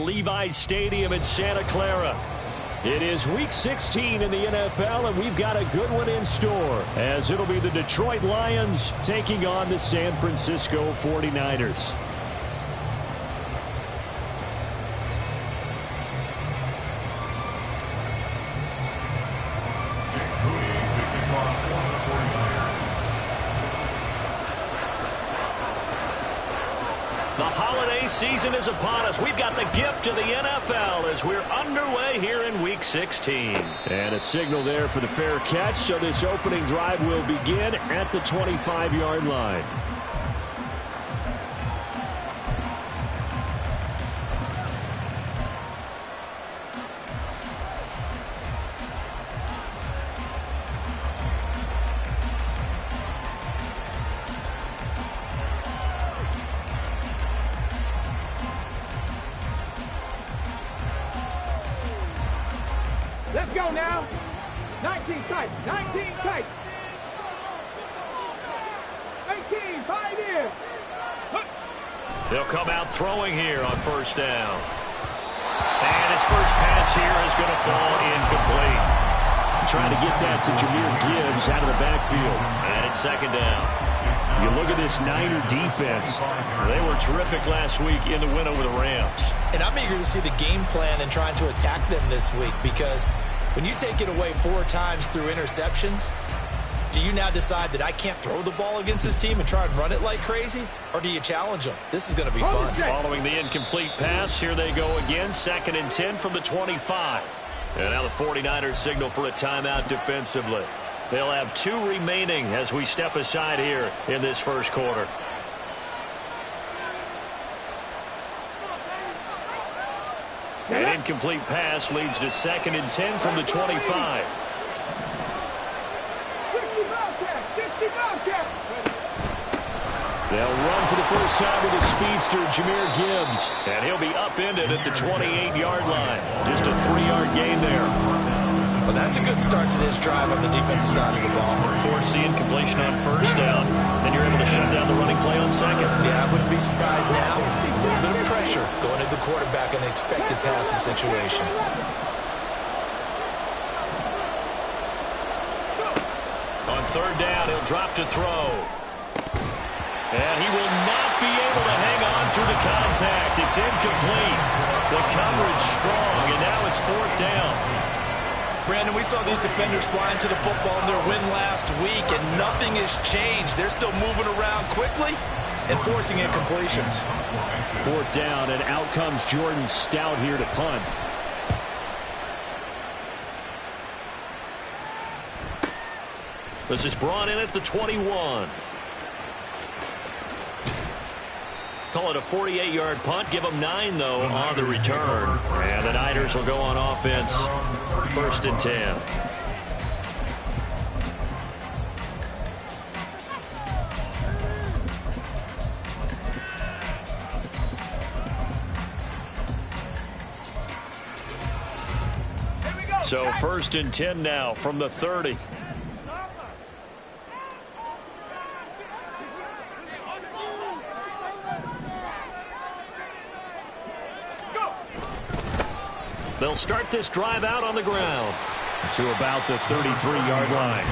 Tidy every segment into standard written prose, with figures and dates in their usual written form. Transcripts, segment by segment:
Levi's Stadium in Santa Clara. It is Week 16 in the NFL, and we've got a good one in store, as it'll be the Detroit Lions taking on the San Francisco 49ers. The holiday season is upon us. We've got the gift of the NFL as we're underway here in Week 16. And a signal there for the fair catch, so this opening drive will begin at the 25-yard line. Let's go now. 19 tight. 19 tight. 18, 5 in. They'll come out throwing here on first down. And his first pass here is going to fall incomplete. Trying to get that to Jahmyr Gibbs out of the backfield. And it's second down. You look at this Niner defense. They were terrific last week in the win over the Rams. And I'm eager to see the game plan and trying to attack them this week, because when you take it away 4 times through interceptions, do you now decide that I can't throw the ball against this team and try and run it like crazy? Or do you challenge them? This is going to be fun. Following the incomplete pass, here they go again. 2nd and 10 from the 25. And now the 49ers signal for a timeout defensively. They'll have 2 remaining as we step aside here in this first quarter. An incomplete pass leads to 2nd and 10 from the 25. They'll run for the first time with the speedster, Jahmyr Gibbs. And he'll be upended at the 28-yard line. Just a 3-yard gain there. Well, that's a good start to this drive on the defensive side of the ball. Force the incompletion on first down. Then you're able to shut down the running play on second. Yeah, I wouldn't be surprised now. A little bit of pressure going at the quarterback in an expected passing situation. On third down, he'll drop to throw. And he will not be able to hang on through the contact. It's incomplete. The coverage strong, and now it's 4th down. Brandon, we saw these defenders flying to the football in their win last week, and nothing has changed. They're still moving around quickly and forcing incompletions. 4th down, and out comes Jordan Stout here to punt. This is brought in at the 21. Call it a 48-yard punt. Give them 9, though, on the return. And the Niners will go on offense. 1st and 10. So 1st and 10 now from the 30. They'll start this drive out on the ground to about the 33-yard line.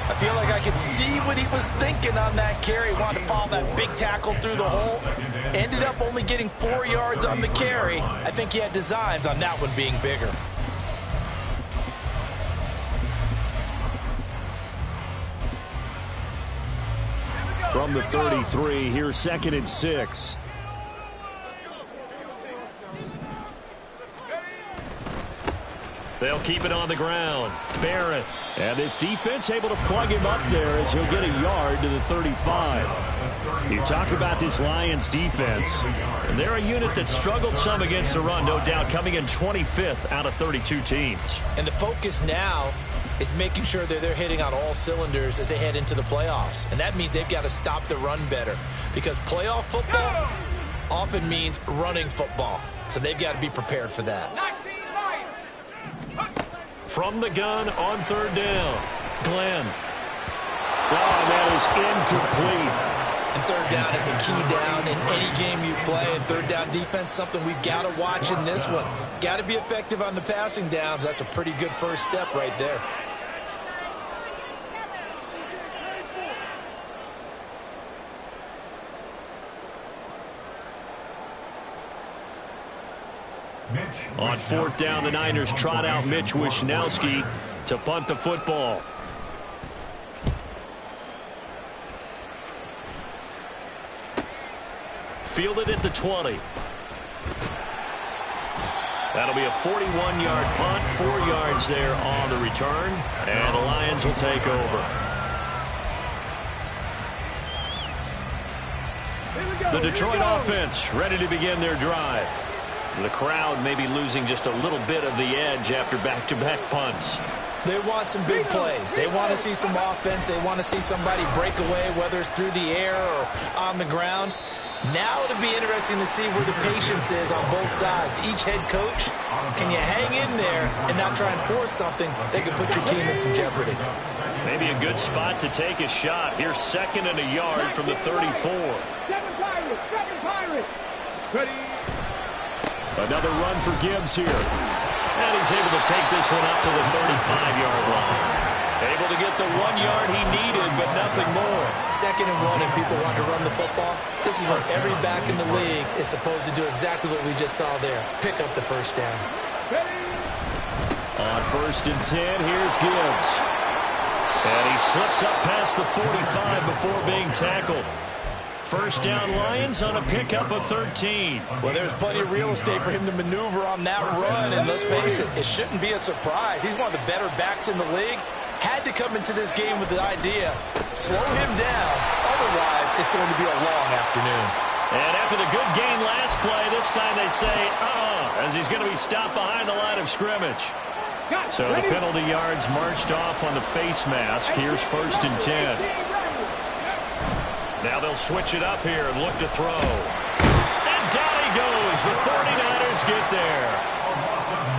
I feel like I could see what he was thinking on that carry. Wanted to follow that big tackle through the hole. Ended up only getting 4 yards on the carry. I think he had designs on that one being bigger. From the 33, here's 2nd and 6. They'll keep it on the ground. Barrett. And this defense able to plug him up there as he'll get a yard to the 35. You talk about this Lions defense. And they're a unit that struggled some against the run, no doubt, coming in 25th out of 32 teams. And the focus now is making sure that they're hitting on all cylinders as they head into the playoffs. And that means they've got to stop the run better, because playoff football often means running football. So they've got to be prepared for that. From the gun on 3rd down, Glenn. Oh, that is incomplete. And third down is a key down in any game you play. And third down defense, something we've got to watch in this one. Got to be effective on the passing downs. That's a pretty good first step right there. On fourth down, the Niners trot out Mitch Wishnowsky to punt the football. Fielded at the 20. That'll be a 41-yard punt, 4 yards there on the return, and the Lions will take over. The Detroit offense ready to begin their drive. The crowd may be losing just a little bit of the edge after back-to-back punts. They want some big plays. They want to see some offense. They want to see somebody break away, whether it's through the air or on the ground. Now it'll be interesting to see where the patience is on both sides. Each head coach, can you hang in there and not try and force something that could put your team in some jeopardy? Maybe a good spot to take a shot. Here's 2nd and a yard from the 34. Seven Pirates. Ready. Another run for Gibbs here. And he's able to take this one up to the 35-yard line. Able to get the 1 yard he needed, but nothing more. 2nd and 1, if people want to run the football, this is where every back in the league is supposed to do exactly what we just saw there. Pick up the first down. On 1st and 10, here's Gibbs. And he slips up past the 45 before being tackled. First down Lions on a pickup of 13. Well, there's plenty of real estate for him to maneuver on that run, and let's face it, it shouldn't be a surprise. He's one of the better backs in the league. Had to come into this game with the idea, slow him down, otherwise it's going to be a long afternoon. And after the good gain last play, this time they say, as he's going to be stopped behind the line of scrimmage. So the penalty yards marched off on the face mask. Here's 1st and 10. Now they'll switch it up here and look to throw. And down he goes. The 49ers get there.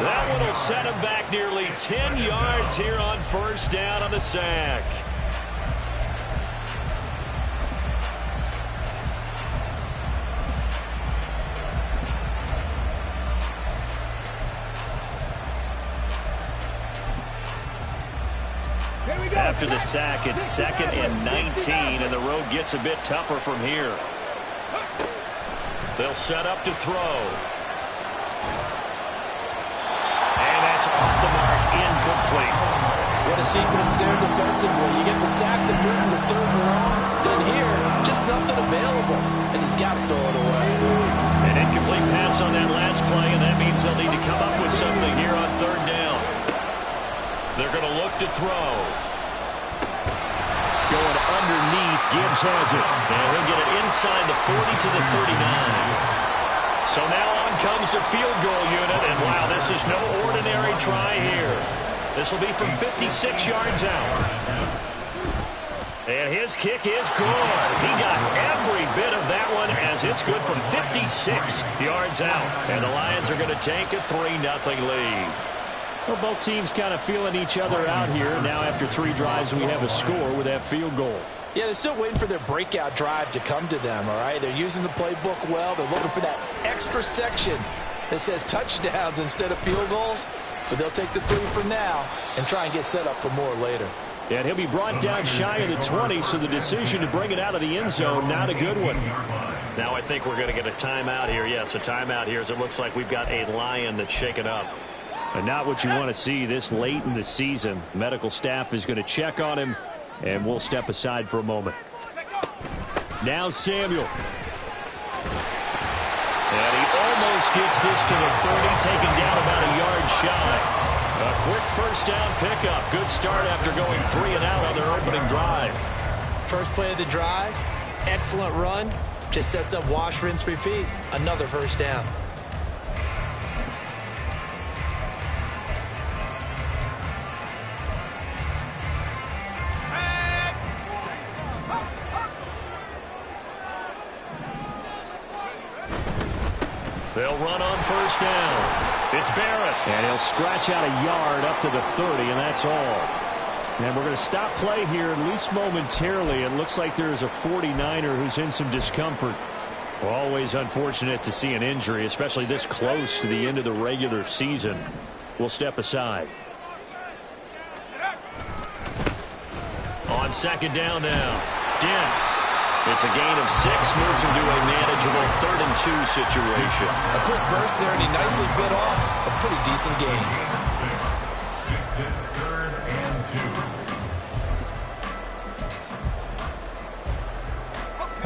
That one will set him back nearly 10 yards here on 1st down on the sack. After the sack, it's 2nd and 19, and the road gets a bit tougher from here. They'll set up to throw. And that's off the mark, incomplete. What a sequence there defensively. You get the sack to move to 3rd and long, then here, just nothing available, and he's got to throw it away. An incomplete pass on that last play, and that means they'll need to come up with something here on 3rd down. They're going to look to throw. Going underneath, Gibbs has it. And he'll get it inside the 40 to the 39. So now on comes the field goal unit, and wow, this is no ordinary try here. This will be from 56 yards out. And his kick is good. He got every bit of that one as it's good from 56 yards out. And the Lions are going to take a 3-0 lead. Well, both teams kind of feeling each other out here. Now after 3 drives, we have a score with that field goal. Yeah, they're still waiting for their breakout drive to come to them, all right? They're using the playbook well. They're looking for that extra section that says touchdowns instead of field goals. But they'll take the 3 for now and try and get set up for more later. And he'll be brought down shy of the 20, so the decision to bring it out of the end zone, not a good one. Now I think we're going to get a timeout here. Yes, a timeout here as it looks like we've got a Lion that's shaken up. And not what you want to see this late in the season. Medical staff is going to check on him, and we'll step aside for a moment. Now Samuel. And he almost gets this to the 30, taken down about a yard shy. A quick first down pickup. Good start after going 3 and out on their opening drive. First play of the drive, excellent run. Just sets up wash, rinse, repeat. Another first down. They'll run on first down. It's Barrett. And he'll scratch out a yard up to the 30, and that's all. And we're going to stop play here, at least momentarily. It looks like there's a 49er who's in some discomfort. Well, always unfortunate to see an injury, especially this close to the end of the regular season. We'll step aside. On second down now. Dent. It's a gain of 6, moves him to a manageable 3rd and 2 situation. A quick burst there, and he nicely bit off a pretty decent gain.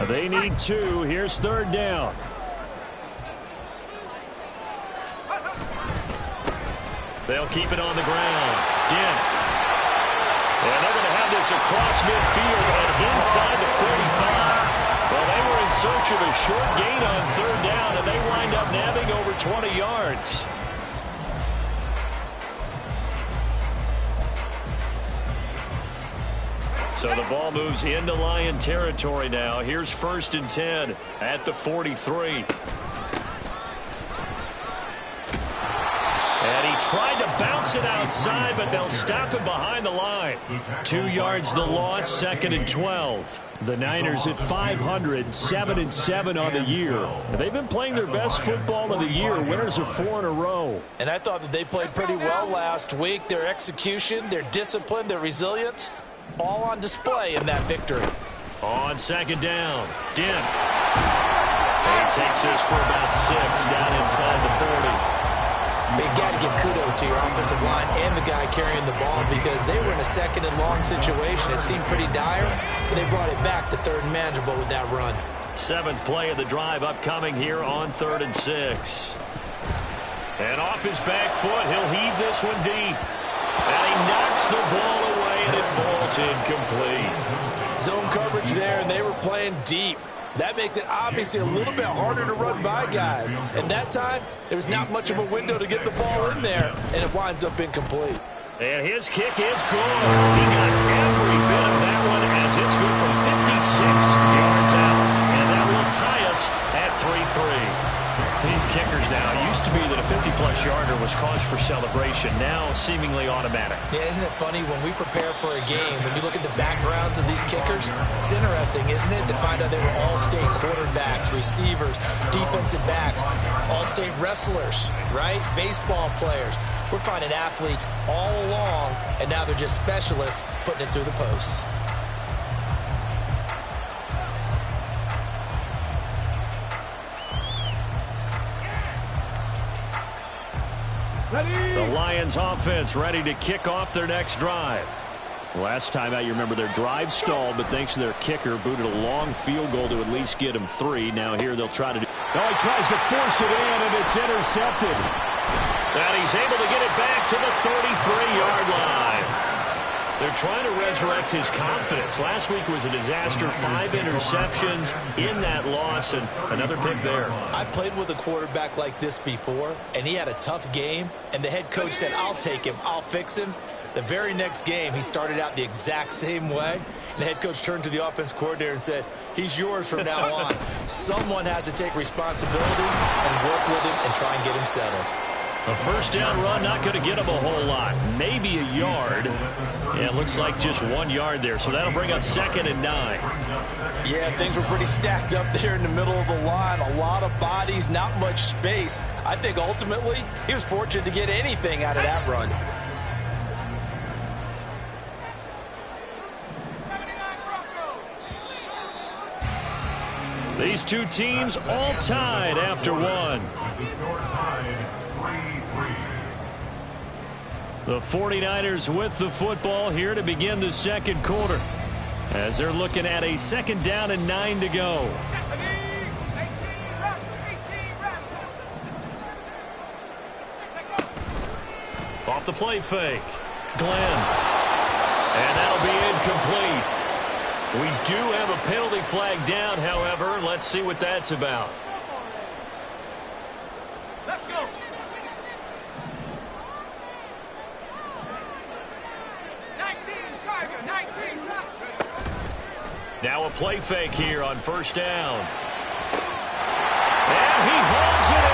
They need 2. Here's 3rd down. They'll keep it on the ground. Dent. And they're going to have this across midfield and inside the 45. Well, they were in search of a short gain on 3rd down, and they wind up nabbing over 20 yards. So the ball moves into Lion territory now. Here's 1st and 10 at the 43. And he tried to bounce it outside, but they'll stop him behind the line. 2 yards the loss, 2nd and 12. The Niners at 500, 7-7 on the year. They've been playing their best football of the year. Winners of 4 in a row. And I thought that they played pretty well last week. Their execution, their discipline, their resilience, all on display in that victory. On second down, Dent. He takes this for about 6 down inside the 40. You got to give kudos to your offensive line and the guy carrying the ball because they were in a 2nd and long situation. It seemed pretty dire, but they brought it back to 3rd and manageable with that run. 7th play of the drive upcoming here on 3rd and 6. And off his back foot, he'll heave this one deep. And he knocks the ball away, and it falls incomplete. Zone coverage there, and they were playing deep. That makes it obviously a little bit harder to run by guys. And that time, there was not much of a window to get the ball in there, and it winds up incomplete. And his kick is good. He got every bit of that one as it's good from 56 yards out. And that will tie us at 3-3. These kickers now, it used to be that a 50-plus yarder was cause for celebration. Now seemingly automatic. Yeah, isn't it funny when we prepare for a game, when you look at the backgrounds of these kickers, it's interesting, isn't it, to find out they were all-state quarterbacks, receivers, defensive backs, all-state wrestlers, right? Baseball players. We're finding athletes all along, and now they're just specialists putting it through the posts. The Lions offense ready to kick off their next drive. Last time out, you remember their drive stalled, but thanks to their kicker, booted a long field goal to at least get them 3. Now here they'll try to do. Oh, he tries to force it in, and it's intercepted. And he's able to get it back to the 33-yard line. They're trying to resurrect his confidence. Last week was a disaster. 5 interceptions in that loss, and another pick there. I played with a quarterback like this before, and he had a tough game, and the head coach said, I'll take him, I'll fix him. The very next game, he started out the exact same way, and the head coach turned to the offense coordinator and said, he's yours from now on. Someone has to take responsibility and work with him and try and get him settled. A first down run, not going to get him a whole lot. Maybe a yard. Yeah, it looks like just 1 yard there. So that'll bring up 2nd and 9. Yeah, things were pretty stacked up there in the middle of the line. A lot of bodies, not much space. I think ultimately he was fortunate to get anything out of that run. These two teams all tied after one. The 49ers with the football here to begin the second quarter, as they're looking at a 2nd down and 9 to go. Off the play fake. Glenn. And that'll be incomplete. We do have a penalty flag down, however. Let's see what that's about. Let's go. Now a play fake here on first down. And he hauls it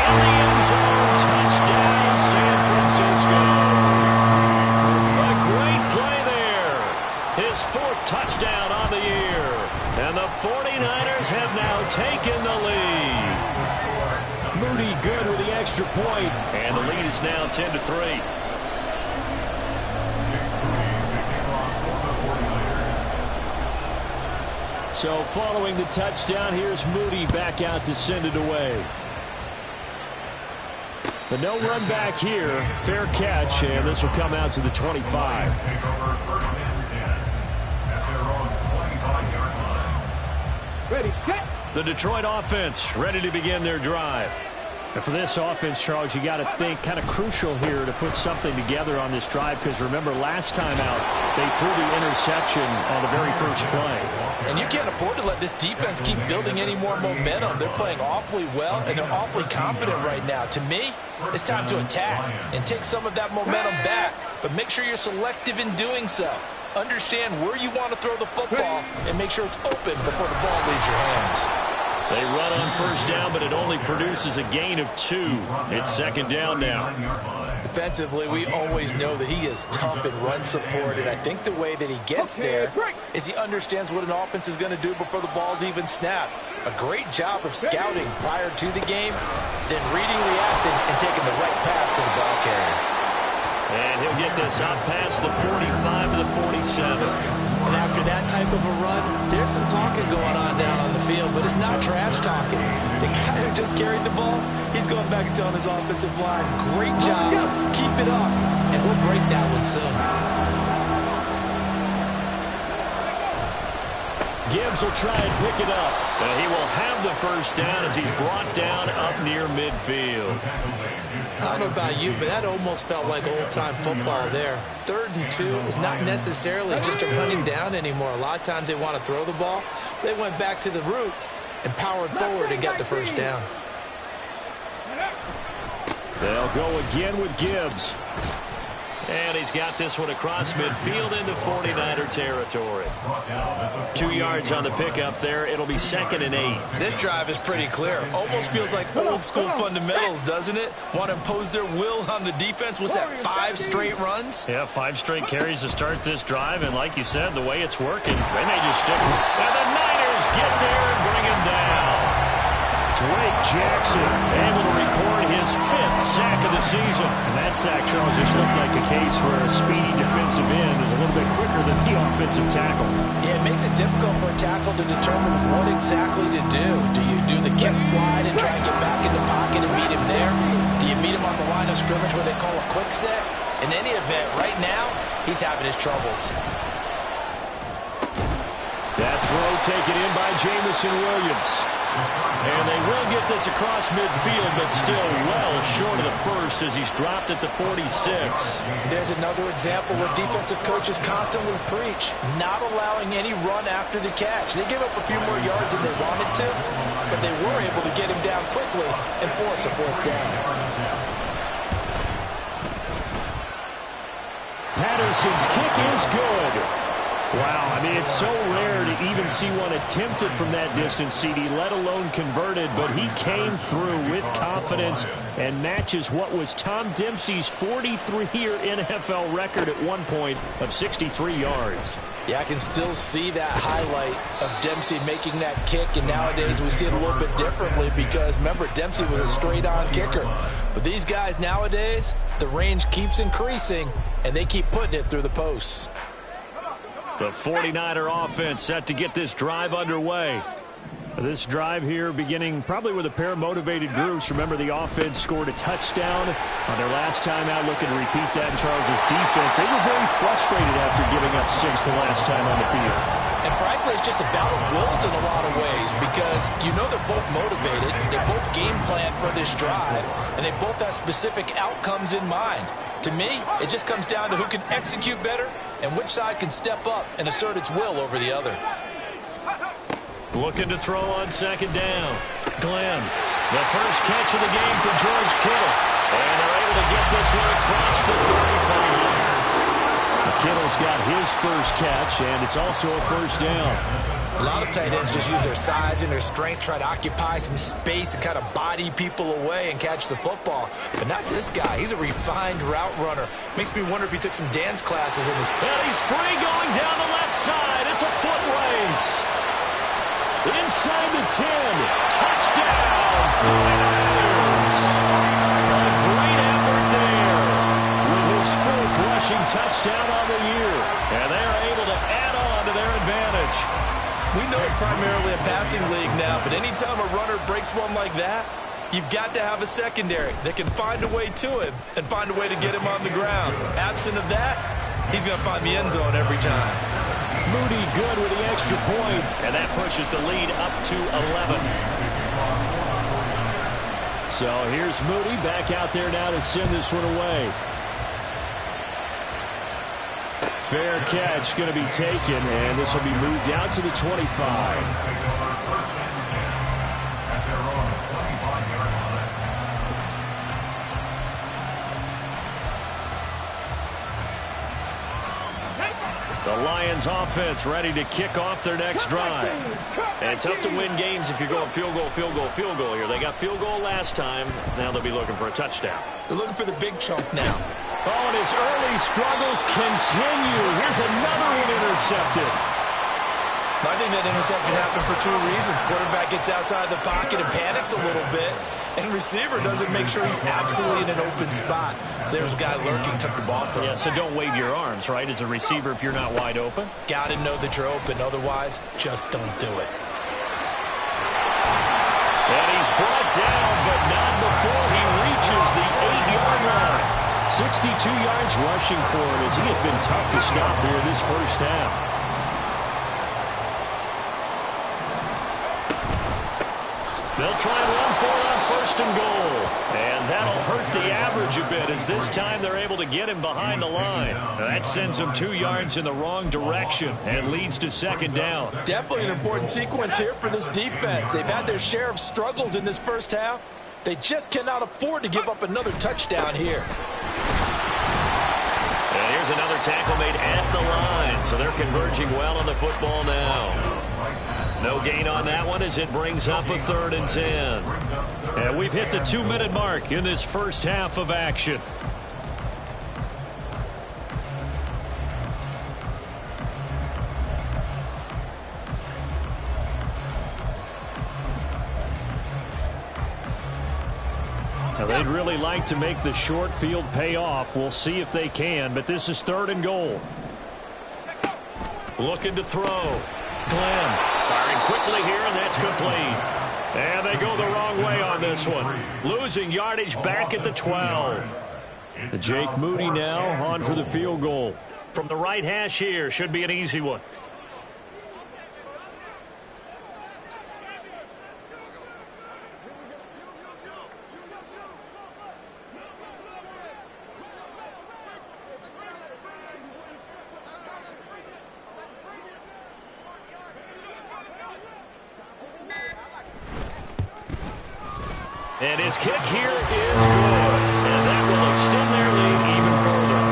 in the end zone. Touchdown, San Francisco. A great play there taken the lead. Moody good with the extra point, and the lead is now 10-3. So following the touchdown, here's Moody back out to send it away. But no run back here. Fair catch, and this will come out to the 25. Ready, set. The Detroit offense ready to begin their drive. And for this offense, Charles, you got to think kind of crucial here to put something together on this drive, because remember last time out they threw the interception on the very first play. And you can't afford to let this defense keep building any more momentum. They're playing awfully well, and they're awfully confident right now. To me, it's time to attack and take some of that momentum back, but make sure you're selective in doing so. Understand where you want to throw the football and make sure it's open before the ball leaves your hands. They run on first down, but it only produces a gain of 2. It's second down now. Defensively, we always know that he is tough in run support, and I think the way that he gets there is he understands what an offense is going to do before the ball's even snapped. A great job of scouting prior to the game, then reading, reacting, and taking the right path to the ball carrier. And he'll get this up past the 45 to the 47. And after that type of a run, there's some talking going on down on the field, but it's not trash talking. The guy who just carried the ball, he's going back and telling his offensive line, great job, keep it up, and we'll break that one soon. Gibbs will try and pick it up. He will have the first down as he's brought down up near midfield. I don't know about you, but that almost felt like old-time football there. 3rd and 2 is not necessarily just a running down anymore. A lot of times they want to throw the ball. They went back to the roots and powered forward and got the first down. They'll go again with Gibbs. And he's got this one across midfield into 49er territory. 2 yards on the pickup there. It'll be 2nd and 8. This drive is pretty clear. Almost feels like old school fundamentals, doesn't it? Want to impose their will on the defense. Was that 5 straight runs? Yeah, 5 straight carries to start this drive. And like you said, the way it's working, they may just stick. And the Niners get there and bring him down. Drake Jackson able to record his 5th sack of the season. And that sack, Charles, just looked like a case where a speedy defensive end is a little bit quicker than the offensive tackle. Yeah, it makes it difficult for a tackle to determine what exactly to do. Do you do the kick slide and try and get back in the pocket and meet him there? Do you meet him on the line of scrimmage where they call a quick set? In any event, right now, he's having his troubles. That throw taken in by Jamison Williams. And they will get this across midfield, but still well short of the first as he's dropped at the 46. There's another example where defensive coaches constantly preach, not allowing any run after the catch. They gave up a few more yards than they wanted to, but they were able to get him down quickly and force a 4th down. Patterson's kick is good. Wow, I mean, it's so rare to even see one attempted from that distance, CD, let alone converted, but he came through with confidence and matches what was Tom Dempsey's 43-year NFL record at one point of 63 yards. Yeah, I can still see that highlight of Dempsey making that kick, and nowadays we see it a little bit differently because, remember, Dempsey was a straight-on kicker. But these guys nowadays, the range keeps increasing, and they keep putting it through the posts. The 49er offense set to get this drive underway. This drive here beginning probably with a pair of motivated groups. Remember, the offense scored a touchdown on their last time out. Looking to repeat that in Charles' defense. They were very frustrated after giving up 6 the last time on the field. And frankly, it's just a battle of wills in a lot of ways because you know they're both motivated. They both game plan for this drive, and they both have specific outcomes in mind. To me, it just comes down to who can execute better and which side can step up and assert its will over the other. Looking to throw on 2nd down. Glenn, the first catch of the game for George Kittle. And they're able to get this one across the 35. Kittle's got his first catch, and it's also a first down. A lot of tight ends just use their size and their strength, try to occupy some space and kind of body people away and catch the football. But not this guy. He's a refined route runner. Makes me wonder if he took some dance classes in his... And he's free going down the left side. It's a foot race. Inside the 10. Touchdown, 49ers. A great effort there with his fourth rushing touchdown on the year. And they are able to add on to their advantage. We know it's primarily a passing league now, but anytime a runner breaks one like that, you've got to have a secondary that can find a way to him and find a way to get him on the ground. Absent of that, he's going to find the end zone every time. Moody good with the extra point, and that pushes the lead up to 11. So here's Moody back out there now to send this one away. Fair catch going to be taken, and this will be moved out to the 25. The Lions offense ready to kick off their next drive. And tough to win games if you're going field goal, field goal, field goal here. They got field goal last time. Now they'll be looking for a touchdown. They're looking for the big chunk now. Oh, and his early struggles continue. Here's another one intercepted. I think that interception happened for two reasons. Quarterback gets outside the pocket and panics a little bit. And receiver doesn't make sure he's absolutely in an open spot. So there's a guy lurking, took the ball from him. Yeah, so don't wave your arms, right, as a receiver if you're not wide open. Got to know that you're open. Otherwise, just don't do it. And he's brought down, but not before he reaches the 8-yard line. 62 yards rushing for him as he has been tough to stop here this first half. They'll try and run for it on first and goal. And that'll hurt the average a bit as this time they're able to get him behind the line. Now that sends him 2 yards in the wrong direction and leads to second down. Definitely an important sequence here for this defense. They've had their share of struggles in this first half. They just cannot afford to give up another touchdown here. And here's another tackle made at the line. So they're converging well on the football now. No gain on that one as it brings up a 3rd and 10. And we've hit the 2-minute mark in this first half of action. Now they'd really like to make the short field pay off. We'll see if they can, but this is 3rd and goal. Looking to throw. Glenn firing quickly here, and that's complete. And they go the wrong way on this one. Losing yardage back at the 12. Jake Moody now on for the field goal. From the right hash here, should be an easy one. And his kick here is good. And that will extend their lead even further.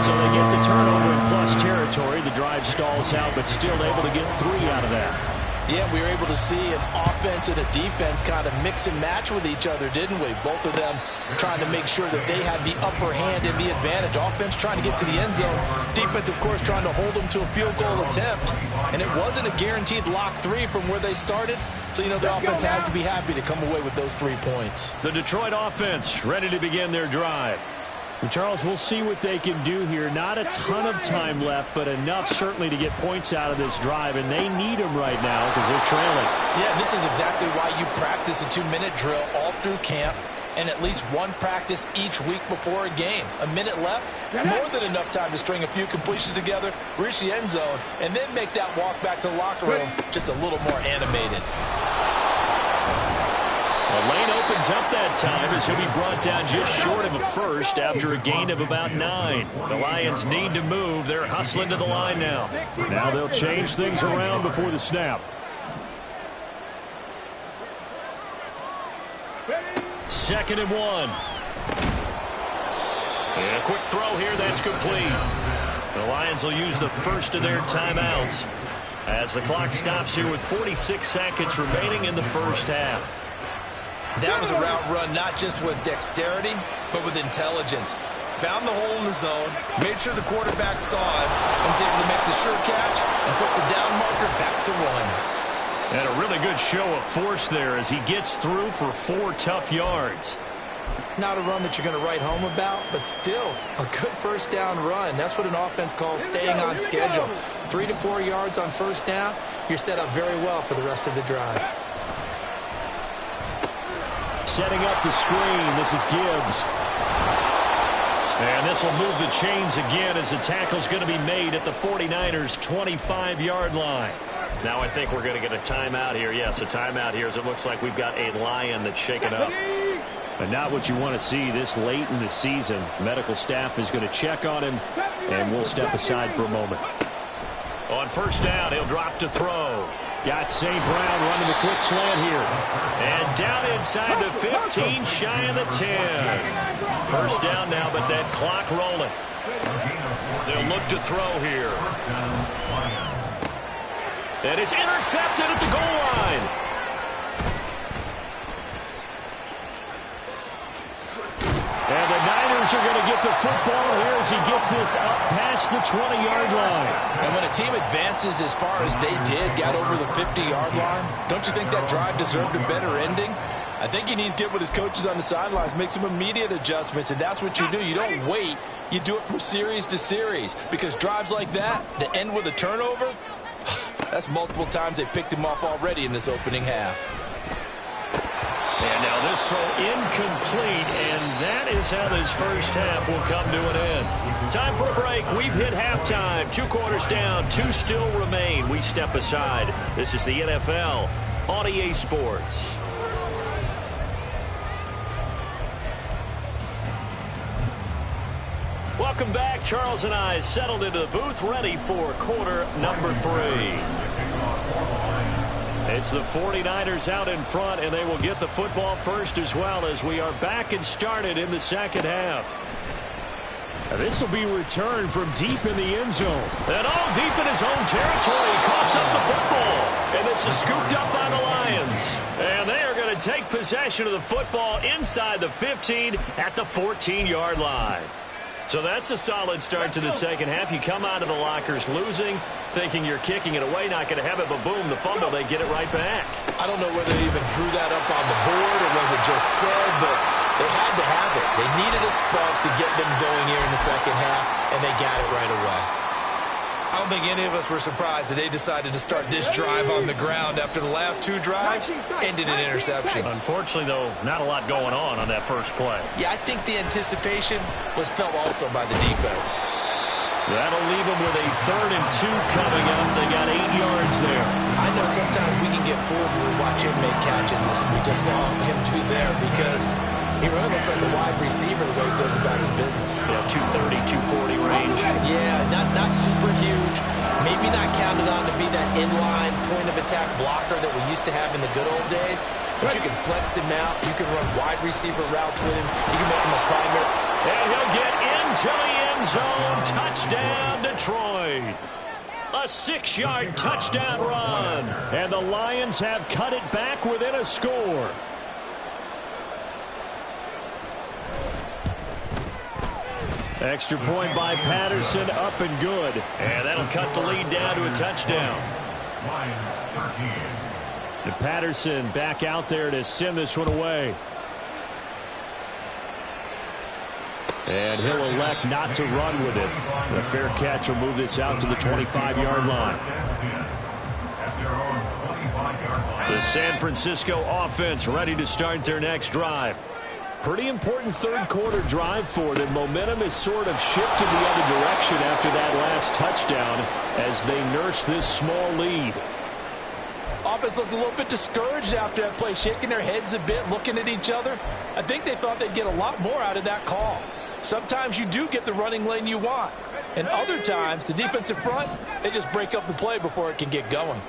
So they get the turnover in plus territory. The drive stalls out, but still able to get 3 out of that. Yeah, we were able to see an offense and a defense kind of mix and match with each other, didn't we? Both of them trying to make sure that they had the upper hand and the advantage. Offense trying to get to the end zone. Defense, of course, trying to hold them to a field goal attempt. And it wasn't a guaranteed lock 3 from where they started. So, you know, the offense has to be happy to come away with those 3 points. The Detroit offense ready to begin their drive. And Charles, we'll see what they can do here. Not a ton of time left, but enough certainly to get points out of this drive, and they need them right now because they're trailing. Yeah, this is exactly why you practice a 2-minute drill all through camp and at least one practice each week before a game. A minute left, more than enough time to string a few completions together, reach the end zone, and then make that walk back to the locker room just a little more animated. The lane opens up that time as he'll be brought down just short of a first after a gain of about 9. The Lions need to move. They're hustling to the line now. Now they'll change things around before the snap. 2nd and 1. And a quick throw here, that's complete. The Lions will use the first of their timeouts as the clock stops here with 46 seconds remaining in the first half. That was a route run not just with dexterity, but with intelligence. Found the hole in the zone, made sure the quarterback saw it, and was able to make the sure catch and put the down marker back to 1. And a really good show of force there as he gets through for 4 tough yards. Not a run that you're going to write home about, but still a good first down run. That's what an offense calls staying on schedule. 3 to 4 yards on first down, you're set up very well for the rest of the drive. Setting up the screen, this is Gibbs. And this will move the chains again as the tackle's going to be made at the 49ers' 25-yard line. Now I think we're going to get a timeout here. Yes, a timeout here as it looks like we've got a Lion that's shaken up. But not what you want to see this late in the season. Medical staff is going to check on him, and we'll step aside for a moment. On first down, he'll drop to throw. Got St. Brown running the quick slant here. And down inside the 15, shy of the 10. First down now, but that clock rolling. They'll look to throw here. And it's intercepted at the goal line. And the Niners are going to get the football here as he gets this up past the 20-yard line. And when a team advances as far as they did, got over the 50-yard line, don't you think that drive deserved a better ending? I think he needs to get with his coaches on the sidelines, make some immediate adjustments, and that's what you do. You don't wait. You do it from series to series because drives like that, that end with a turnover, that's multiple times they picked him off already in this opening half. And now this throw incomplete, and that is how this first half will come to an end. Time for a break. We've hit halftime. 2 quarters down, 2 still remain. We step aside. This is the NFL on EA Sports. Welcome back. Charles and I settled into the booth, ready for quarter number 3. It's the 49ers out in front, and they will get the football first as well as we are back and started in the second half. Now this will be returned from deep in the end zone. And all deep in his own territory. He coughs up the football. And this is scooped up by the Lions. And they are going to take possession of the football inside the 15 at the 14-yard line. So that's a solid start to the second half. You come out of the lockers losing, thinking you're kicking it away, not going to have it, but boom, the fumble, they get it right back. I don't know whether they even drew that up on the board or was it just said, but they had to have it. They needed a spark to get them going here in the second half, and they got it right away. I don't think any of us were surprised that they decided to start this drive on the ground after the last 2 drives ended in interceptions. Unfortunately, though, not a lot going on that first play. Yeah, I think the anticipation was felt also by the defense. That'll leave them with a 3rd and 2 coming up. They got 8 yards there. I know sometimes we can get fooled when we watch him make catches, as we just saw him do there, because he really looks like a wide receiver the way he goes about his business. Yeah, 230, 240 range. Yeah, not super huge. Maybe not counted on to be that inline point-of-attack blocker that we used to have in the good old days. But you can flex him out. You can run wide receiver routes with him. You can make him a primary. And he'll get into the end zone. Touchdown, Detroit. A 6-yard touchdown run. And the Lions have cut it back within a score. Extra point by Patterson, up and good. And that'll cut the lead down to a touchdown. And Patterson back out there to send this one away. And he'll elect not to run with it. The fair catch will move this out to the 25-yard line. The San Francisco offense ready to start their next drive. Pretty important 3rd quarter drive for them. Momentum has sort of shifted the other direction after that last touchdown as they nurse this small lead. Offense looked a little bit discouraged after that play, shaking their heads a bit, looking at each other. I think they thought they'd get a lot more out of that call. Sometimes you do get the running lane you want. And other times, the defensive front, they just break up the play before it can get going.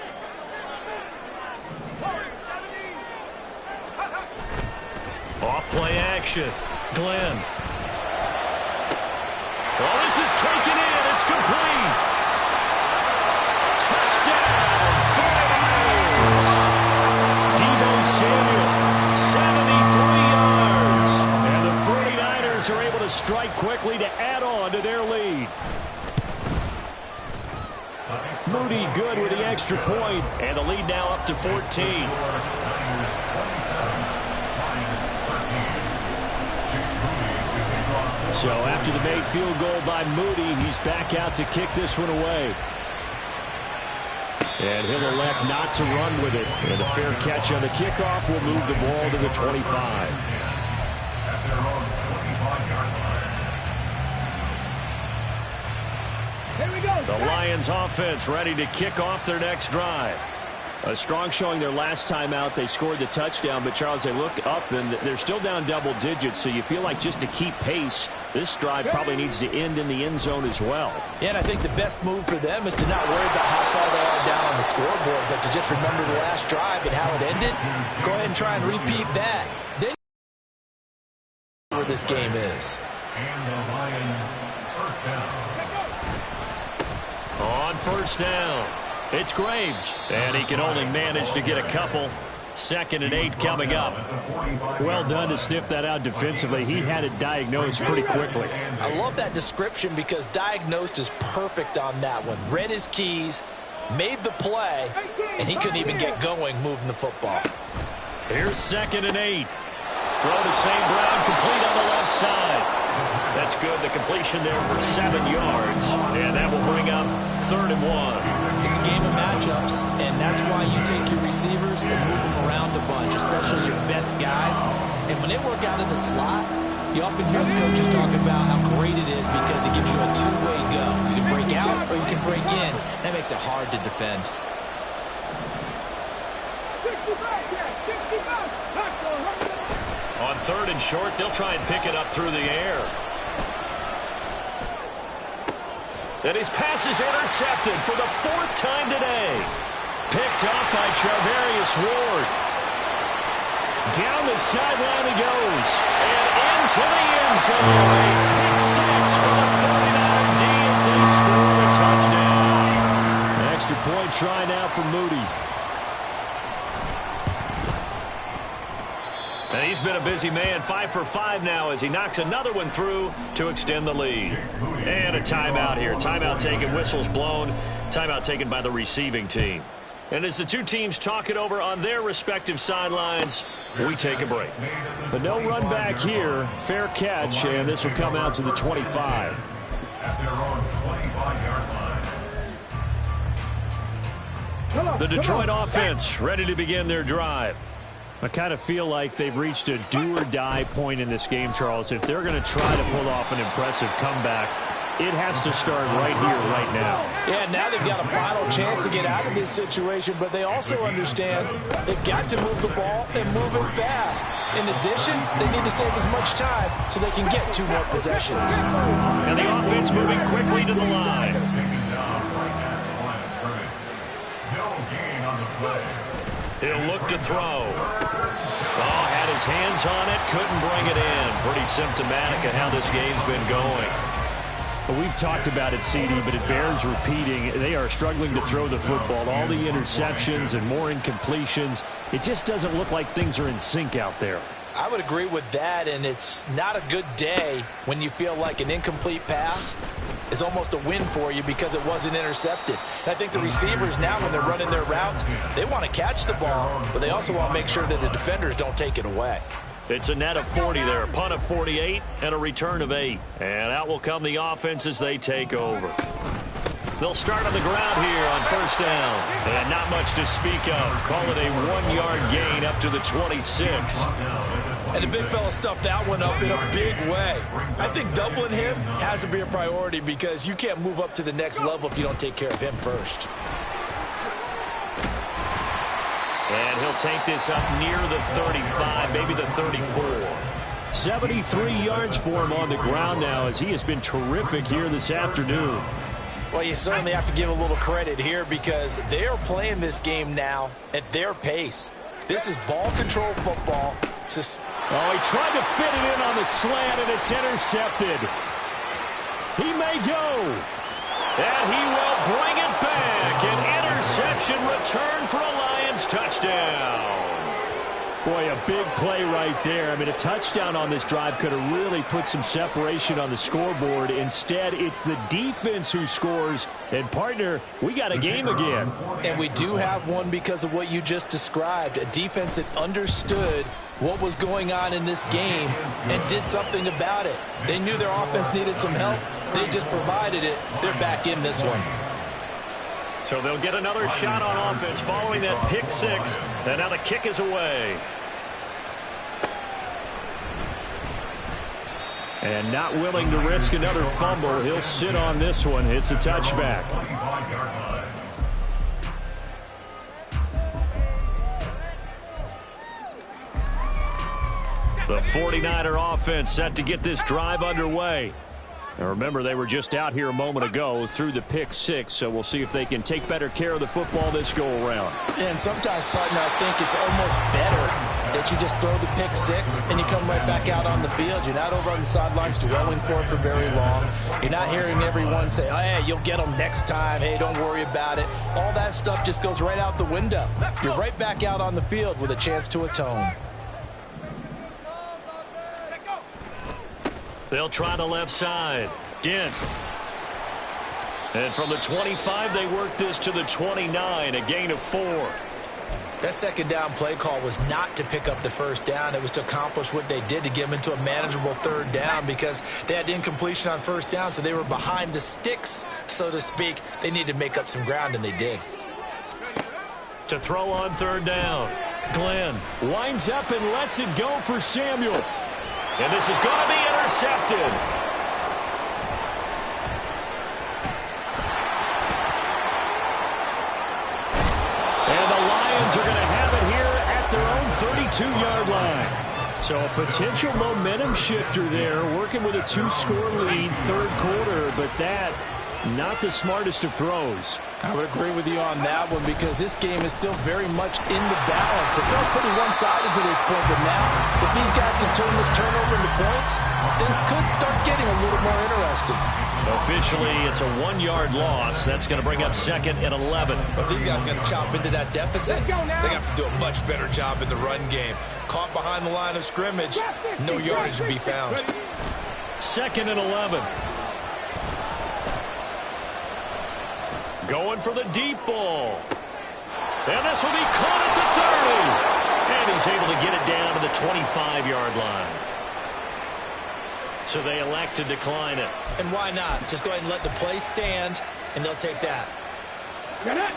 Off play action. Glenn. Oh, this is taken in. It's complete. Touchdown, 49ers. Deebo Samuel, 73 yards. And the 49ers are able to strike quickly to add on to their lead. Moody good with the extra point, and the lead now up to 14. So after the made field goal by Moody, he's back out to kick this one away. And he'll elect not to run with it. And a fair catch on the kickoff will move the ball to the 25. Here we go. The Lions offense ready to kick off their next drive. A strong showing their last time out. They scored the touchdown, but Charles, they look up and they're still down double digits, so you feel like just to keep pace, this drive probably needs to end in the end zone as well. Yeah, and I think the best move for them is to not worry about how far they are down on the scoreboard, but to just remember the last drive and how it ended. Go ahead and try and repeat that. Then where this game is. And the Lions first down. On first down, it's Graves, and he can only manage to get a couple. 2nd and 8 coming up. Well done to sniff that out defensively. He had it diagnosed pretty quickly. I love that description because diagnosed is perfect on that one. Read his keys, made the play, and he couldn't even get going moving the football. Here's 2nd and 8. Throw to St. Brown, complete on the left side. That's good. The completion there for 7 yards. And that will bring up 3rd and 1. It's a game of matchups, and that's why you take your receivers and move them around a bunch, especially your best guys. And when they work out of the slot, you often hear the coaches talk about how great it is because it gives you a two-way go. You can break out or you can break in. That makes it hard to defend. 65, yeah, 65. On 3rd and short, they'll try and pick it up through the air. And his pass is intercepted for the 4th time today. Picked up by Charvarius Ward. Down the sideline he goes. And into the end zone. Pick 6 for the 49 D as they score a touchdown. An extra point try now for Moody. And he's been a busy man, 5 for 5 now as he knocks another one through to extend the lead. And a timeout here. Timeout taken, whistles blown. Timeout taken by the receiving team. And as the two teams talk it over on their respective sidelines, we take a break. But no run back here. Fair catch, and this will come out to the 25. At their own 25-yard line. The Detroit offense ready to begin their drive. I kind of feel like they've reached a do-or-die point in this game, Charles. If they're going to try to pull off an impressive comeback, it has to start right here, right now. Yeah, now they've got a final chance to get out of this situation, but they also understand they've got to move the ball and move it fast. In addition, they need to save as much time so they can get 2 more possessions. And the offense moving quickly to the line. No gain on the play. He'll look to throw. Oh, had his hands on it, couldn't bring it in. Pretty symptomatic of how this game's been going. Well, we've talked about it, CD, but it bears repeating. They are struggling to throw the football. All the interceptions and more incompletions. It just doesn't look like things are in sync out there. I would agree with that, and it's not a good day when you feel like an incomplete pass is almost a win for you because it wasn't intercepted. And I think the receivers now, when they're running their routes, they want to catch the ball, but they also want to make sure that the defenders don't take it away. It's a net of 40 there, a punt of 48, and a return of 8. And out will come the offense as they take over. They'll start on the ground here on first down. And not much to speak of. Call it a 1-yard gain up to the 26. And the big fella stuffed that one up in a big way. I think doubling him has to be a priority because you can't move up to the next level if you don't take care of him first. And he'll take this up near the 35, maybe the 34. 73 yards for him on the ground now as he has been terrific here this afternoon. Well, you certainly have to give a little credit here because they are playing this game now at their pace. This is ball control football. Oh, he tried to fit it in on the slant, and it's intercepted. He may go. And he will bring it back. An interception return for a Lions touchdown. Boy, a big play right there. I mean, a touchdown on this drive could have really put some separation on the scoreboard. Instead, it's the defense who scores. And, partner, we got a game again. And we do have one because of what you just described. A defense that understood what was going on in this game and did something about it. They knew their offense needed some help. They just provided it. They're back in this one. So they'll get another shot on offense following that pick six. And now the kick is away. And not willing to risk another fumble. He'll sit on this one. It's a touchback. The 49er offense set to get this drive underway. Now remember, they were just out here a moment ago through the pick six, so we'll see if they can take better care of the football this go-around. And sometimes, partner, I think it's almost better that you just throw the pick six and you come right back out on the field. You're not over on the sidelines dwelling for it for very long. You're not hearing everyone say, oh, hey, you'll get them next time. Hey, don't worry about it. All that stuff just goes right out the window. You're right back out on the field with a chance to atone. They'll try the left side. Dent. And from the 25, they work this to the 29, a gain of 4. That second down play call was not to pick up the first down. It was to accomplish what they did, to get them into a manageable third down, because they had incompletion on first down, so they were behind the sticks, so to speak. They needed to make up some ground, and they did. To throw on third down. Glenn winds up and lets it go for Samuel. And this is going to be intercepted. And the Lions are going to have it here at their own 32-yard line. So a potential momentum shifter there, working with a 2-score lead, third quarter, but that not the smartest of throws. I would agree with you on that one, because this game is still very much in the balance. It felt pretty one-sided to this point, but now, if these guys can turn this turnover into points, things could start getting a little more interesting. Officially, it's a 1-yard loss. That's going to bring up second and 11. But these guys are going to chop into that deficit. They have to do a much better job in the run game. Caught behind the line of scrimmage, no yardage to be found. Second and 11. Going for the deep ball. And this will be caught at the 30. And he's able to get it down to the 25-yard line. So they elect to decline it. And why not? Just go ahead and let the play stand, and they'll take that. Get it.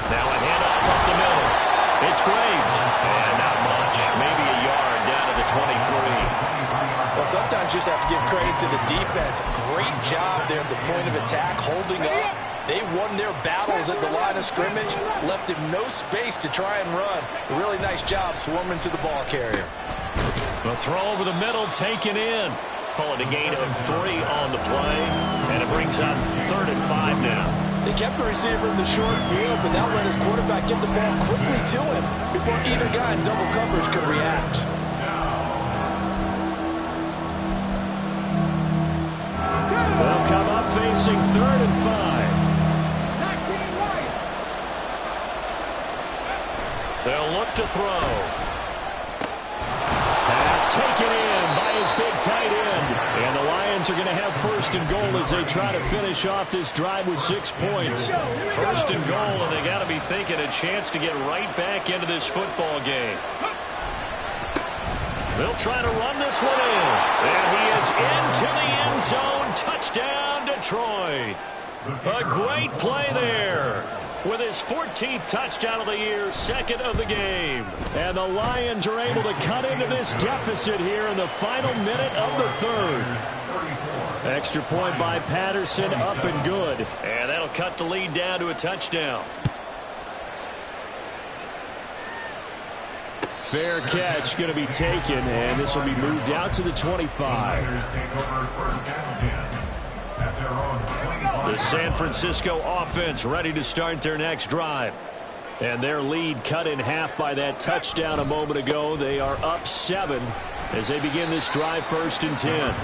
Now a handoff up the middle. It's Graves. And not much. Maybe a yard down to the 23. Well, sometimes you just have to give credit to the defense. Great job there at the point of attack, holding up. They won their battles at the line of scrimmage, left him no space to try and run. A really nice job swarming to the ball carrier. The throw over the middle, taken in. Call it a gain of 3 on the play, and it brings up 3rd and 5 now. They kept the receiver in the short field, but now let his quarterback get the ball quickly to him before either guy in double coverage could react. They'll come up facing 3rd and 5. They'll look to throw. Pass taken in by his big tight end. And the Lions are going to have 1st and goal as they try to finish off this drive with 6 points. 1st and goal, and they got to be thinking a chance to get right back into this football game. They'll try to run this one in. And he is into the end zone. Touchdown, Detroit. A great play there. With his 14th touchdown of the year, 2nd of the game. And the Lions are able to cut into this deficit here in the final minute of the 3rd. Extra point by Patterson, up and good. And that'll cut the lead down to a touchdown. Fair catch going to be taken, and this will be moved out to the 25. The San Francisco offense ready to start their next drive. And their lead cut in half by that touchdown a moment ago. They are up 7 as they begin this drive, 1st and 10.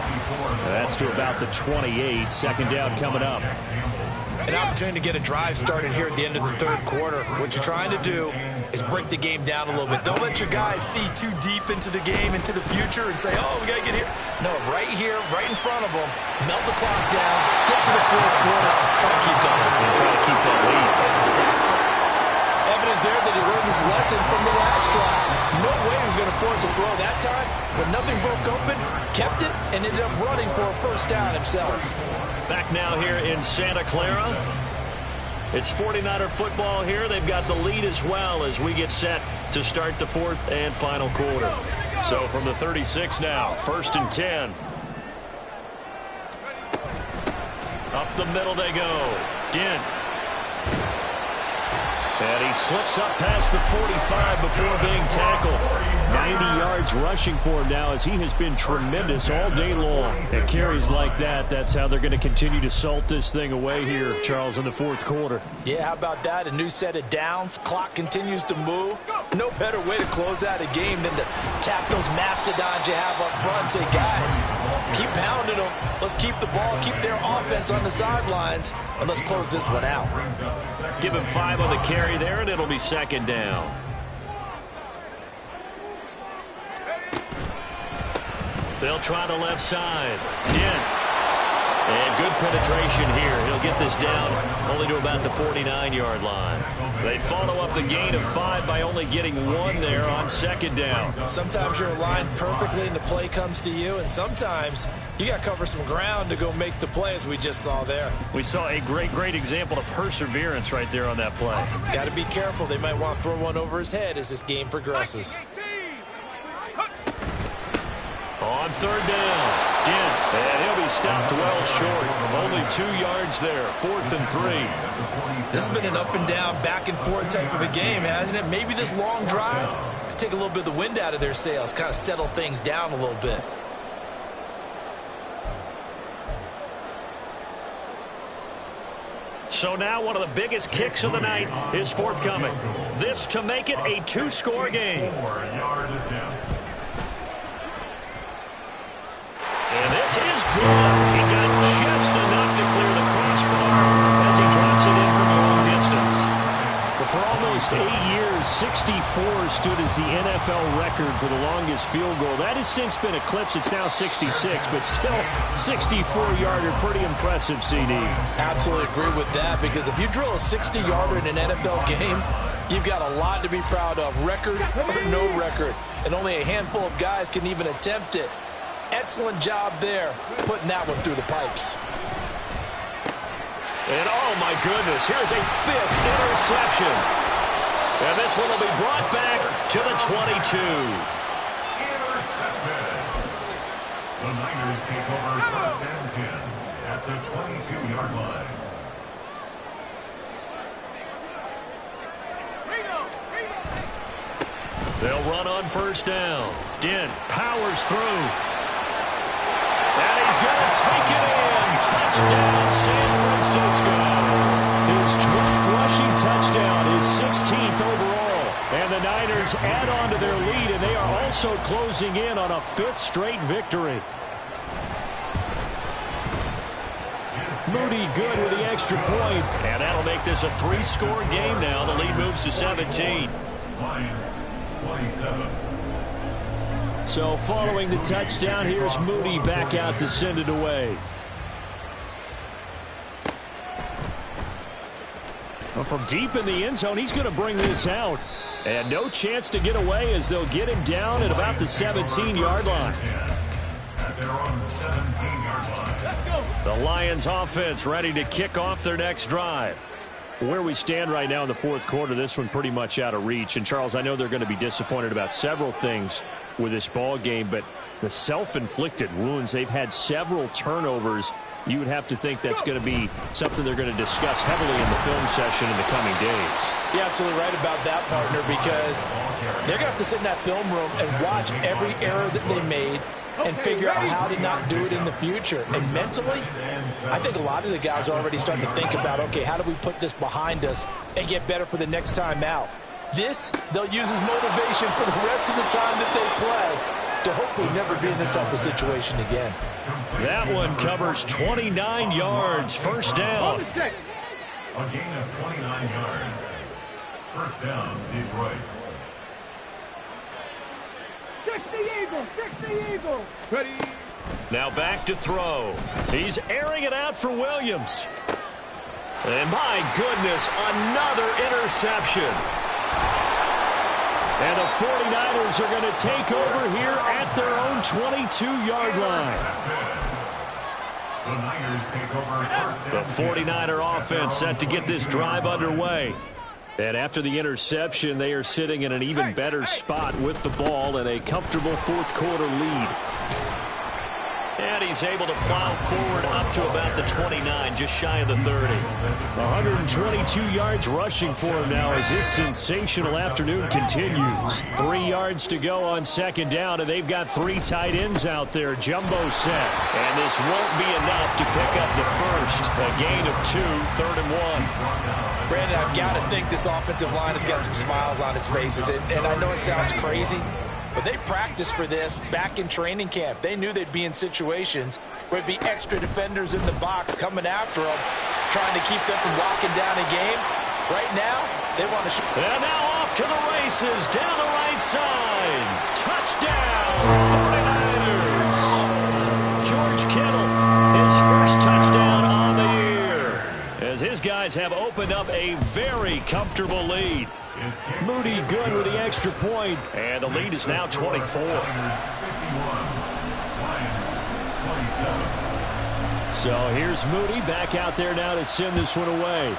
That's to about the 28. 2nd down coming up. an opportunity to get a drive started here at the end of the third quarter. What you're trying to do is break the game down a little bit. Don't let your guys see too deep into the game, into the future, and say, oh, we got to get here. No, right here, right in front of them, melt the clock down, get to the fourth quarter, try to keep going. And try to keep that lead. Exactly. Evident there that he learned his lesson from the last drive. No way he was going to force a throw that time. When nothing broke open, kept it, and ended up running for a first down himself. Back now here in Santa Clara. It's 49er football here. They've got the lead as well as we get set to start the fourth and final quarter. So from the 36 now, 1st and 10. Up the middle they go. Dent. And he slips up past the 45 before being tackled. 90 yards rushing for him now as he has been tremendous all day long. At carries like that, that's how they're going to continue to salt this thing away here, Charles, in the fourth quarter. Yeah, how about that? A new set of downs. Clock continues to move. No better way to close out a game than to tap those mastodons you have up front and say, guys, keep pounding them. Let's keep the ball, keep their offense on the sidelines, and let's close this one out. Give him 5 on the carry there, and it'll be 2nd down. They'll try the left side. Dent. And good penetration here. He'll get this down only to about the 49-yard line. They follow up the gain of 5 by only getting 1 there on 2nd down. Sometimes you're aligned perfectly and the play comes to you, and sometimes you got to cover some ground to go make the play, as we just saw there. We saw a great example of perseverance right there on that play. Got to be careful. They might want to throw one over his head as this game progresses. On 3rd down, Dent, and he'll be stopped well short. Only 2 yards there, 4th and 3. This has been an up and down, back and forth type of a game, hasn't it? Maybe this long drive could take a little bit of the wind out of their sails, kind of settle things down a little bit. So now one of the biggest kicks of the night is forthcoming. This to make it a 2-score game. 4-yard attempt. And this is good. He got just enough to clear the crossbar as he drops it in from long distance. But for almost 8 years, 64 stood as the NFL record for the longest field goal. That has since been eclipsed. It's now 66, but still 64-yarder. Pretty impressive, CD. Absolutely agree with that, because if you drill a 60-yarder in an NFL game, you've got a lot to be proud of, record or no record. And only a handful of guys can even attempt it. Excellent job there, putting that one through the pipes. And oh my goodness, here's a 5th interception. And this one will be brought back to the 22. Intercepted. The Niners take over 1st and 10 at the 22-yard line. They'll run on 1st down. Dent powers through. And he's going to take it in. Touchdown, San Francisco. His 12th rushing touchdown, his 16th overall. And the Niners add on to their lead, and they are also closing in on a 5th straight victory. Moody good with the extra point. And that'll make this a 3-score game now. The lead moves to 17. Lions, 27. So following the touchdown, here's Moody back out to send it away. Well, from deep in the end zone, he's going to bring this out. And no chance to get away as they'll get him down at about the 17-yard line. At their own 17-yard line. The Lions offense ready to kick off their next drive. Where we stand right now in the fourth quarter, this one pretty much out of reach. And, Charles, I know they're going to be disappointed about several things with this ball game, but the self-inflicted wounds, they've had several turnovers. You would have to think that's going to be something they're going to discuss heavily in the film session in the coming days. You're absolutely right about that, partner, because they're going to have to sit in that film room and watch every error that they made and figure out how to not do it in the future. And mentally, I think a lot of the guys are already starting to think about, okay, how do we put this behind us and get better for the next time out? This, they'll use as motivation for the rest of the time that they play to hopefully never be in this type of situation again. That one covers 29 yards, 1st down. A gain of 29 yards. First down, Detroit. Stick the Eagle! Stick the Eagle! Ready? Now back to throw. He's airing it out for Williams. And my goodness, another interception. And the 49ers are going to take over here at their own 22-yard line. The Niners take over first down. The 49er offense set to get this drive underway. And after the interception, they are sitting in an even better spot with the ball and a comfortable fourth-quarter lead. And he's able to plow forward up to about the 29, just shy of the 30. 122 yards rushing for him now as this sensational afternoon continues. 3 yards to go on second down, and they've got 3 tight ends out there. Jumbo set. And this won't be enough to pick up the first. A gain of 2, 3rd and 1. Brandon, I've got to think this offensive line has got some smiles on its faces. And I know it sounds crazy, but they practiced for this back in training camp. They knew they'd be in situations where there'd be extra defenders in the box coming after them, trying to keep them from locking down a game. Right now, they want to shoot. And now off to the races down the right side. Touchdown, 49ers. George Kittle, his first touchdown on the year, as his guys have opened up a very comfortable lead. Moody good with the extra point, and the lead is now 24. So here's Moody back out there now to send this one away.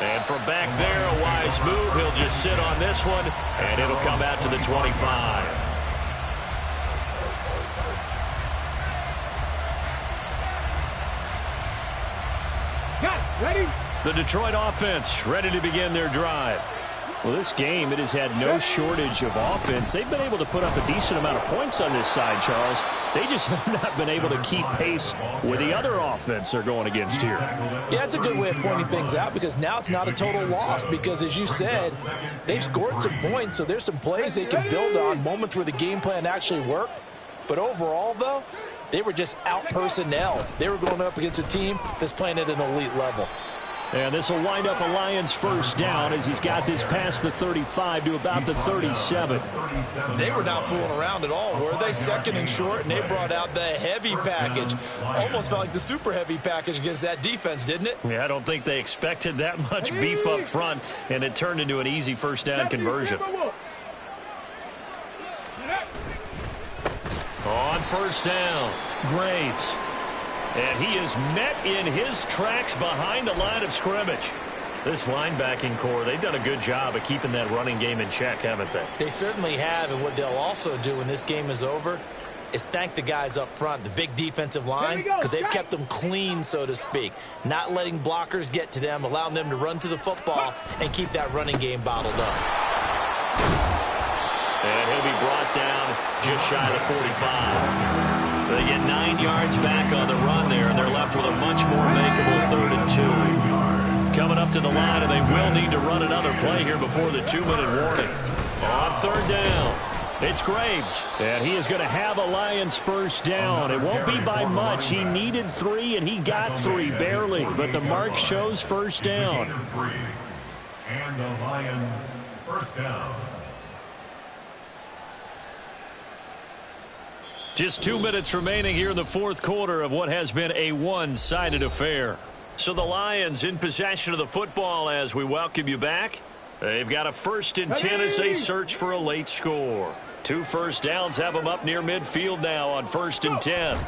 And from back there, a wise move. He'll just sit on this one, and it'll come out to the 25. Ready? The Detroit offense ready to begin their drive. Well, this game, it has had no shortage of offense. They've been able to put up a decent amount of points on this side, Charles. They just have not been able to keep pace with the other offense they're going against here. Yeah, it's a good way of pointing things out because now it's not a total loss because, as you said, they've scored some points, so there's some plays they can build on, moments where the game plan actually worked. But overall, though, they were just out-personnel. They were going up against a team that's playing at an elite level. And this will wind up a Lions first down as he's got this past the 35 to about the 37. They were not fooling around at all, were they? Second and short, and they brought out the heavy package. Almost felt like the super heavy package against that defense, didn't it? Yeah, I don't think they expected that much beef up front, and it turned into an easy first down conversion. On first down, Graves. And he is met in his tracks behind the line of scrimmage. This linebacking core, they've done a good job of keeping that running game in check, haven't they? They certainly have, and what they'll also do when this game is over is thank the guys up front, the big defensive line, because they've kept them clean, so to speak, not letting blockers get to them, allowing them to run to the football and keep that running game bottled up. And he'll be brought down just shy of the 45. They get 9 yards back on the run there, and they're left with a much more makeable 3rd and 2. Coming up to the line, and they will need to run another play here before the 2-minute warning. On third down, it's Graves, and he is going to have a Lions first down. It won't be by much. He needed 3, and he got 3, barely, but the mark shows first down. And the Lions first down. Just 2 minutes remaining here in the fourth quarter of what has been a one-sided affair. So the Lions in possession of the football as we welcome you back. They've got a 1st and 10 as they search for a late score. 2 first downs have them up near midfield now on 1st and 10.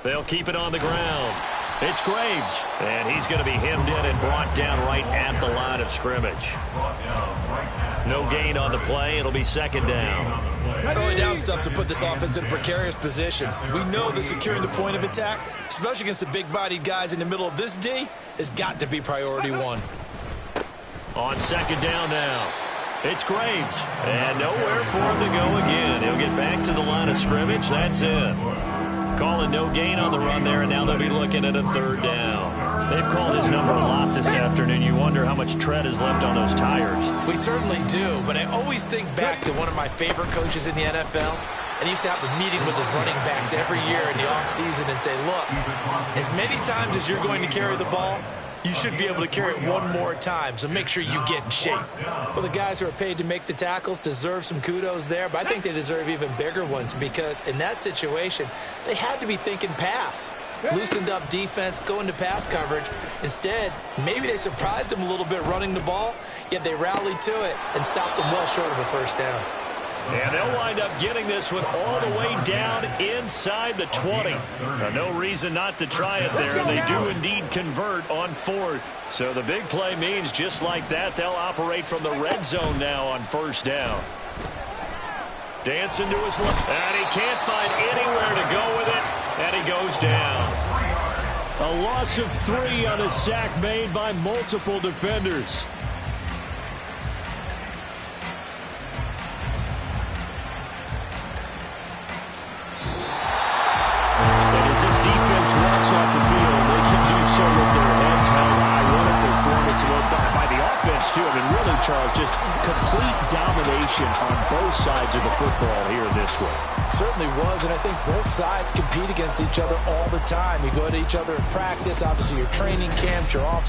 They'll keep it on the ground. It's Graves, and he's going to be hemmed in and brought down right at the line of scrimmage. No gain on the play. It'll be 2nd down. Early down stuff to put this offense in a precarious position. We know that securing the point of attack, especially against the big-bodied guys in the middle of this D, has got to be priority 1. On 2nd down now, it's Graves, and nowhere for him to go again. He'll get back to the line of scrimmage. That's it. Calling no gain on the run there, and now they'll be looking at a 3rd down. They've called his number a lot this afternoon. You wonder how much tread is left on those tires. We certainly do, but I always think back to one of my favorite coaches in the NFL, And he used to have a meeting with his running backs every year in the offseason and say, look, as many times as you're going to carry the ball, you should be able to carry it one more time, so make sure you get in shape. Well, the guys who are paid to make the tackles deserve some kudos there, but I think they deserve even bigger ones because in that situation, they had to be thinking pass. Loosened up defense, going to pass coverage. Instead, maybe they surprised them a little bit running the ball, yet they rallied to it and stopped them well short of a first down. And they'll wind up getting this one all the way down inside the 20. Now, no reason not to try it there. They do indeed convert on 4th. So the big play means just like that, they'll operate from the red zone now on first down. Dancing to his left. And he can't find anywhere to go with it. And he goes down. A loss of 3 on a sack made by multiple defenders. Walks off the field. They can do so with their heads held high. What a performance by the offense, too. I mean, really, Charles, just complete domination on both sides of the football here in this one. Certainly was, and I think both sides compete against each other all the time. You go to each other in practice, obviously your training camps, your off